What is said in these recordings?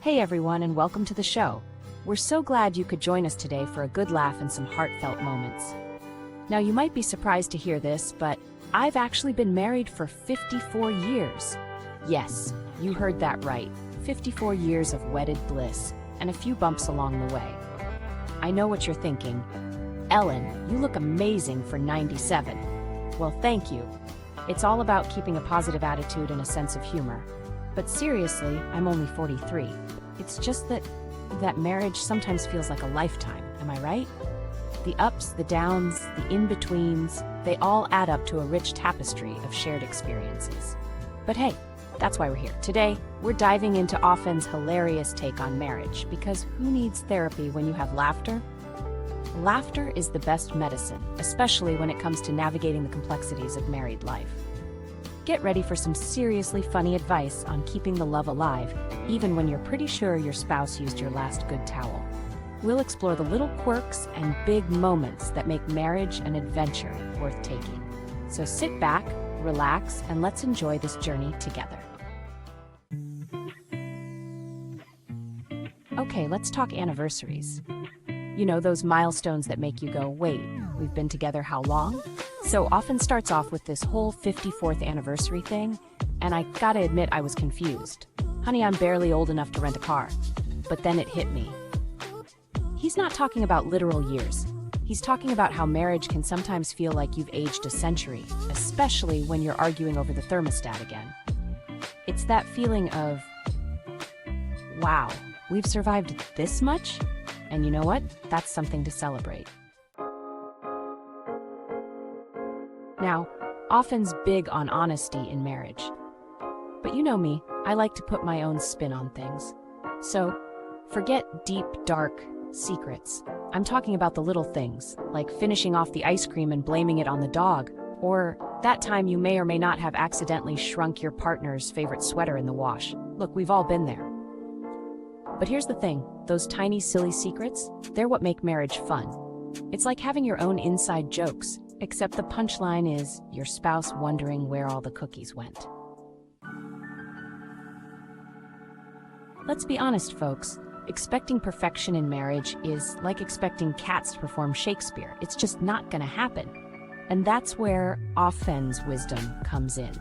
Hey everyone, and welcome to the show. We're so glad you could join us today for a good laugh and some heartfelt moments. Now, you might be surprised to hear this, but I've actually been married for 54 years. Yes, you heard that right. 54 years of wedded bliss, and a few bumps along the way. I know what you're thinking. Ellen, you look amazing for 97. Well, thank you. It's all about keeping a positive attitude and a sense of humor. But seriously, I'm only 43. It's just that marriage sometimes feels like a lifetime, am I right? The ups, the downs, the in-betweens, they all add up to a rich tapestry of shared experiences. But hey, that's why we're here. Today, we're diving into Offen's hilarious take on marriage, because who needs therapy when you have laughter? Laughter is the best medicine, especially when it comes to navigating the complexities of married life. Get ready for some seriously funny advice on keeping the love alive, even when you're pretty sure your spouse used your last good towel. We'll explore the little quirks and big moments that make marriage an adventure worth taking. So sit back, relax, and let's enjoy this journey together. Okay, let's talk anniversaries. You know, those milestones that make you go, wait, we've been together how long? So Offen starts off with this whole 54th anniversary thing, and I gotta admit I was confused. Honey, I'm barely old enough to rent a car. But then it hit me. He's not talking about literal years. He's talking about how marriage can sometimes feel like you've aged a century, especially when you're arguing over the thermostat again. It's that feeling of, wow, we've survived this much? And you know what? That's something to celebrate. Now, Offen's big on honesty in marriage. But you know me, I like to put my own spin on things. So, forget deep, dark secrets. I'm talking about the little things, like finishing off the ice cream and blaming it on the dog, or that time you may or may not have accidentally shrunk your partner's favorite sweater in the wash. Look, we've all been there. But here's the thing, those tiny, silly secrets, they're what make marriage fun. It's like having your own inside jokes, except the punchline is your spouse wondering where all the cookies went. Let's be honest, folks. Expecting perfection in marriage is like expecting cats to perform Shakespeare. It's just not gonna happen. And that's where Offen's wisdom comes in.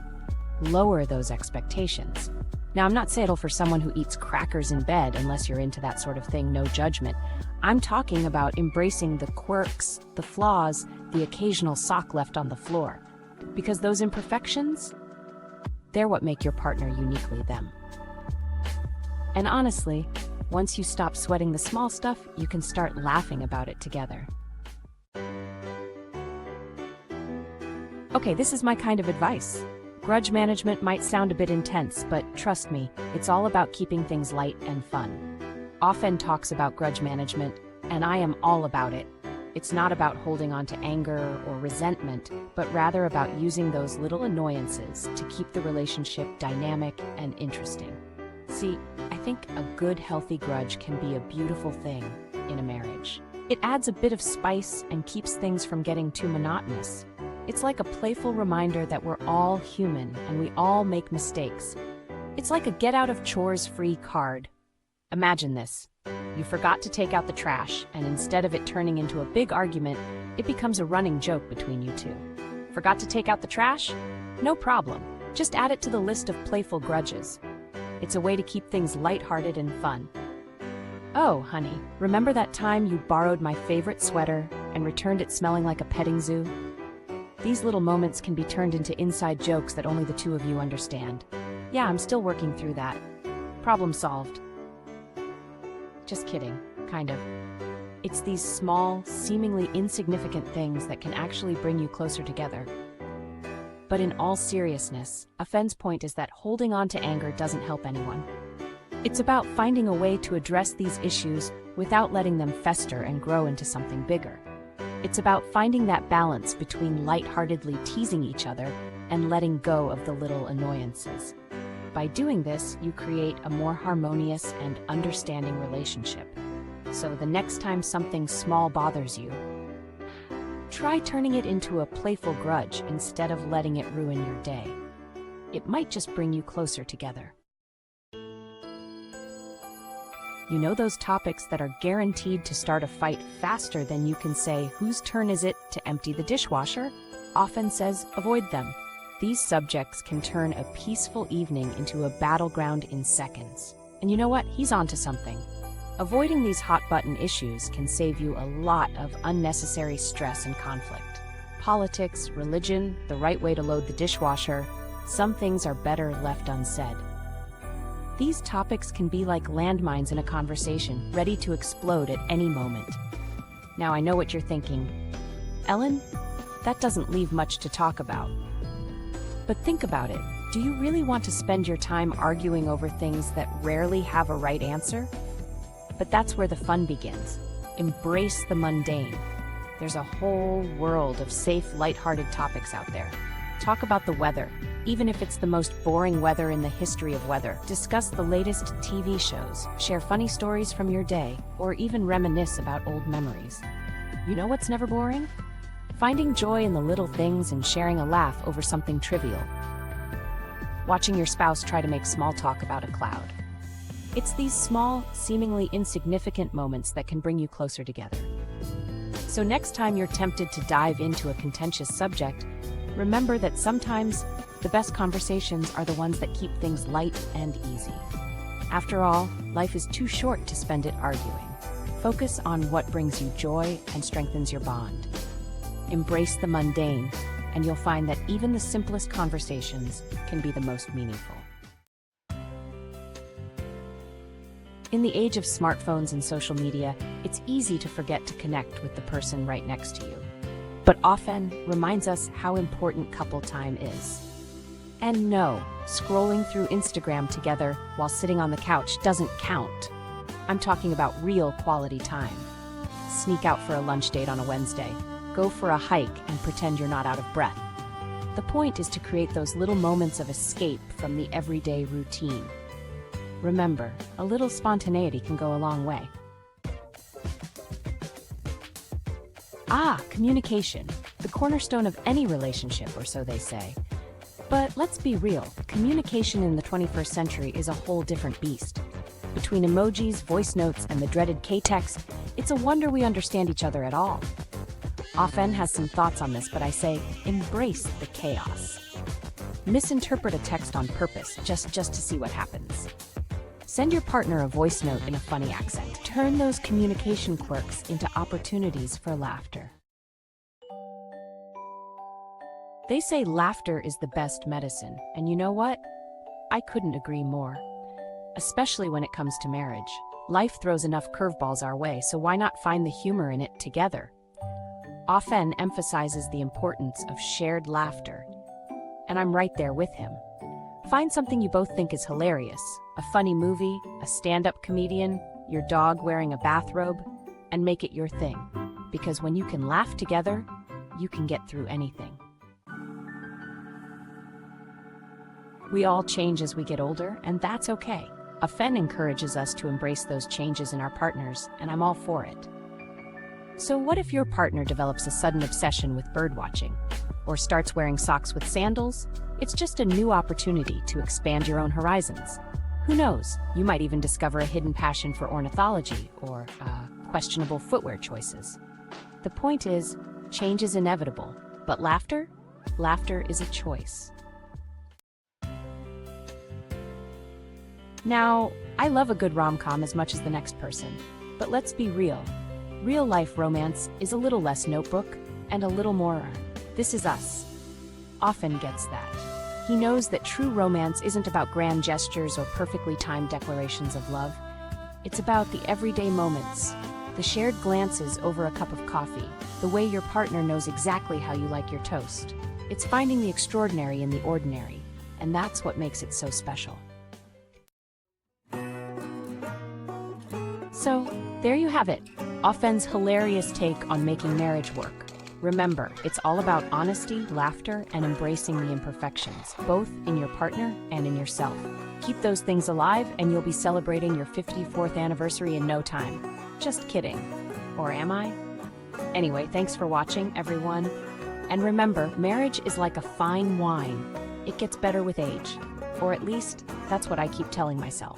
Lower those expectations. Now, I'm not saying for someone who eats crackers in bed, unless you're into that sort of thing, no judgment. I'm talking about embracing the quirks, the flaws, the occasional sock left on the floor. Because those imperfections, they're what make your partner uniquely them. And honestly, once you stop sweating the small stuff, you can start laughing about it together. Okay, this is my kind of advice. Grudge management might sound a bit intense, but trust me, it's all about keeping things light and fun. Offen talks about grudge management, and I am all about it. It's not about holding on to anger or resentment, but rather about using those little annoyances to keep the relationship dynamic and interesting. See, I think a good, healthy grudge can be a beautiful thing in a marriage. It adds a bit of spice and keeps things from getting too monotonous. It's like a playful reminder that we're all human and we all make mistakes. It's like a get-out-of-chores-free card. Imagine this. You forgot to take out the trash, and instead of it turning into a big argument, it becomes a running joke between you two. Forgot to take out the trash? No problem. Just add it to the list of playful grudges. It's a way to keep things lighthearted and fun. Oh, honey, remember that time you borrowed my favorite sweater and returned it smelling like a petting zoo? These little moments can be turned into inside jokes that only the two of you understand. Yeah, I'm still working through that. Problem solved. Just kidding, kind of. It's these small, seemingly insignificant things that can actually bring you closer together. But in all seriousness, Offen's point is that holding on to anger doesn't help anyone. It's about finding a way to address these issues without letting them fester and grow into something bigger. It's about finding that balance between lightheartedly teasing each other and letting go of the little annoyances. By doing this, you create a more harmonious and understanding relationship. So the next time something small bothers you, try turning it into a playful grudge instead of letting it ruin your day. It might just bring you closer together. You know those topics that are guaranteed to start a fight faster than you can say, "Whose turn is it to empty the dishwasher?" Often says, avoid them. These subjects can turn a peaceful evening into a battleground in seconds. And you know what? He's onto something. Avoiding these hot-button issues can save you a lot of unnecessary stress and conflict. Politics, religion, the right way to load the dishwasher, some things are better left unsaid. These topics can be like landmines in a conversation, ready to explode at any moment. Now I know what you're thinking. Ellen, that doesn't leave much to talk about. But think about it. Do you really want to spend your time arguing over things that rarely have a right answer? But that's where the fun begins. Embrace the mundane. There's a whole world of safe, lighthearted topics out there. Talk about the weather, even if it's the most boring weather in the history of weather. Discuss the latest TV shows, share funny stories from your day, or even reminisce about old memories. You know what's never boring? Finding joy in the little things and sharing a laugh over something trivial. Watching your spouse try to make small talk about a cloud. It's these small, seemingly insignificant moments that can bring you closer together. So next time you're tempted to dive into a contentious subject, remember that sometimes the best conversations are the ones that keep things light and easy. After all, life is too short to spend it arguing. Focus on what brings you joy and strengthens your bond. Embrace the mundane, and you'll find that even the simplest conversations can be the most meaningful. In the age of smartphones and social media, it's easy to forget to connect with the person right next to you. But often reminds us how important couple time is. And no, scrolling through Instagram together while sitting on the couch doesn't count. I'm talking about real quality time. Sneak out for a lunch date on a Wednesday. Go for a hike and pretend you're not out of breath. The point is to create those little moments of escape from the everyday routine. Remember, a little spontaneity can go a long way. Communication, the cornerstone of any relationship, or so they say. But let's be real, communication in the 21st century is a whole different beast. Between emojis, voice notes, and the dreaded K-text, it's a wonder we understand each other at all. Offen has some thoughts on this, but I say, embrace the chaos. Misinterpret a text on purpose, just to see what happens. Send your partner a voice note in a funny accent. Turn those communication quirks into opportunities for laughter. They say laughter is the best medicine, and you know what? I couldn't agree more. Especially when it comes to marriage. Life throws enough curveballs our way, so why not find the humor in it together? Offen emphasizes the importance of shared laughter, and I'm right there with him. Find something you both think is hilarious, a funny movie, a stand-up comedian, your dog wearing a bathrobe, and make it your thing. Because when you can laugh together, you can get through anything. We all change as we get older, and that's okay. Offen encourages us to embrace those changes in our partners, and I'm all for it. So what if your partner develops a sudden obsession with birdwatching, or starts wearing socks with sandals? It's just a new opportunity to expand your own horizons. Who knows, you might even discover a hidden passion for ornithology or questionable footwear choices. The point is, change is inevitable, but laughter? Laughter is a choice. Now, I love a good rom-com as much as the next person, but let's be real. Real-life romance is a little less Notebook and a little more, This Is Us. Offen gets that. He knows that true romance isn't about grand gestures or perfectly timed declarations of love. It's about the everyday moments, the shared glances over a cup of coffee, the way your partner knows exactly how you like your toast. It's finding the extraordinary in the ordinary, and that's what makes it so special. So, there you have it. Offen's hilarious take on making marriage work. Remember, it's all about honesty, laughter, and embracing the imperfections, both in your partner and in yourself. Keep those things alive, and you'll be celebrating your 54th anniversary in no time. Just kidding. Or am I? Anyway, thanks for watching, everyone. And remember, marriage is like a fine wine. It gets better with age. Or at least, that's what I keep telling myself.